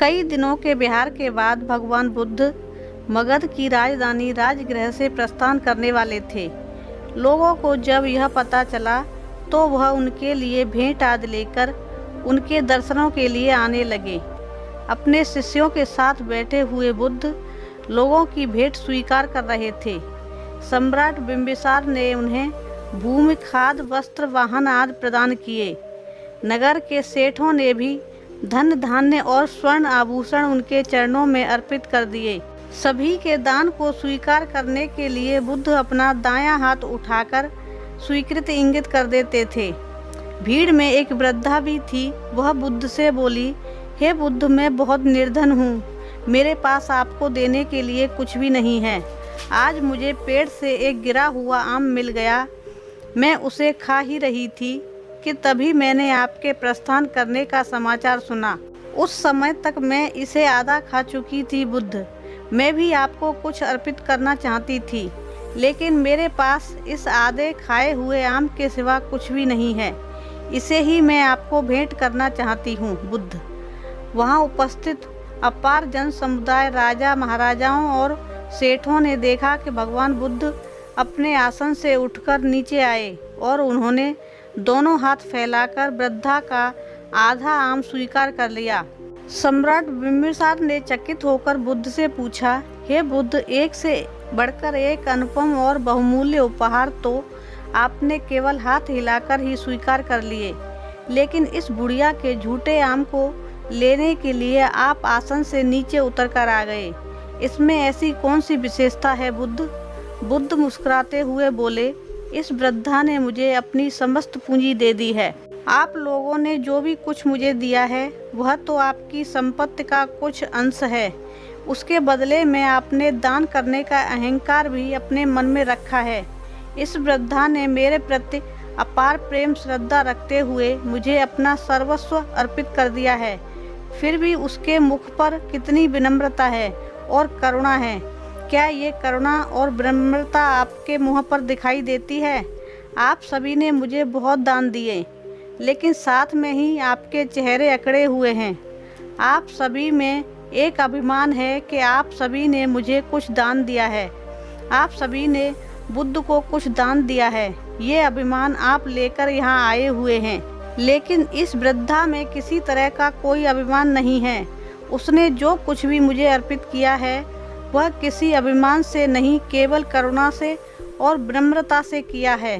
कई दिनों के विहार के बाद भगवान बुद्ध मगध की राजधानी राजगृह से प्रस्थान करने वाले थे। लोगों को जब यह पता चला तो वह उनके लिए भेंट आदि लेकर उनके दर्शनों के लिए आने लगे। अपने शिष्यों के साथ बैठे हुए बुद्ध लोगों की भेंट स्वीकार कर रहे थे। सम्राट बिंबिसार ने उन्हें भूमि, खाद, वस्त्र, वाहन आदि प्रदान किए। नगर के सेठों ने भी धन, धान्य और स्वर्ण आभूषण उनके चरणों में अर्पित कर दिए। सभी के दान को स्वीकार करने के लिए बुद्ध अपना दायां हाथ उठाकर स्वीकृति इंगित कर देते थे। भीड़ में एक वृद्धा भी थी। वह बुद्ध से बोली, हे बुद्ध, मैं बहुत निर्धन हूँ। मेरे पास आपको देने के लिए कुछ भी नहीं है। आज मुझे पेड़ से एक गिरा हुआ आम मिल गया। मैं उसे खा ही रही थी कि तभी मैंने आपके प्रस्थान करने का समाचार सुना। उस समय तक मैं इसे आधा खा चुकी थी। बुद्ध, मैं भी आपको कुछ अर्पित करना चाहती थी, लेकिन मेरे पास इस आधे खाए हुए आम के सिवा कुछ भी नहीं है। इसे ही मैं आपको भेंट करना चाहती हूँ। बुद्ध। वहाँ उपस्थित अपार जन समुदाय, राजा, महाराजाओं और सेठों ने देखा कि भगवान बुद्ध अपने आसन से उठकर नीचे आए और उन्होंने दोनों हाथ फैलाकर वृद्धा का आधा आम स्वीकार कर लिया। सम्राट बिंबिसार ने चकित होकर बुद्ध से पूछा, हे बुद्ध, एक से बढ़कर एक अनुपम और बहुमूल्य उपहार तो आपने केवल हाथ हिलाकर ही स्वीकार कर लिए, लेकिन इस बुढ़िया के झूठे आम को लेने के लिए आप आसन से नीचे उतर कर आ गए। इसमें ऐसी कौन सी विशेषता है बुद्ध? बुद्ध मुस्कुराते हुए बोले, इस वृद्धा ने मुझे अपनी समस्त पूंजी दे दी है। आप लोगों ने जो भी कुछ मुझे दिया है वह तो आपकी संपत्ति का कुछ अंश है। उसके बदले में आपने दान करने का अहंकार भी अपने मन में रखा है। इस वृद्धा ने मेरे प्रति अपार प्रेम श्रद्धा रखते हुए मुझे अपना सर्वस्व अर्पित कर दिया है। फिर भी उसके मुख पर कितनी विनम्रता है और करुणा है। क्या ये करुणा और विनम्रता आपके मुँह पर दिखाई देती है? आप सभी ने मुझे बहुत दान दिए, लेकिन साथ में ही आपके चेहरे अकड़े हुए हैं। आप सभी में एक अभिमान है कि आप सभी ने मुझे कुछ दान दिया है। आप सभी ने बुद्ध को कुछ दान दिया है। ये अभिमान आप लेकर यहाँ आए हुए हैं, लेकिन इस वृद्धा में किसी तरह का कोई अभिमान नहीं है। उसने जो कुछ भी मुझे अर्पित किया है वह किसी अभिमान से नहीं, केवल करुणा से और विनम्रता से किया है।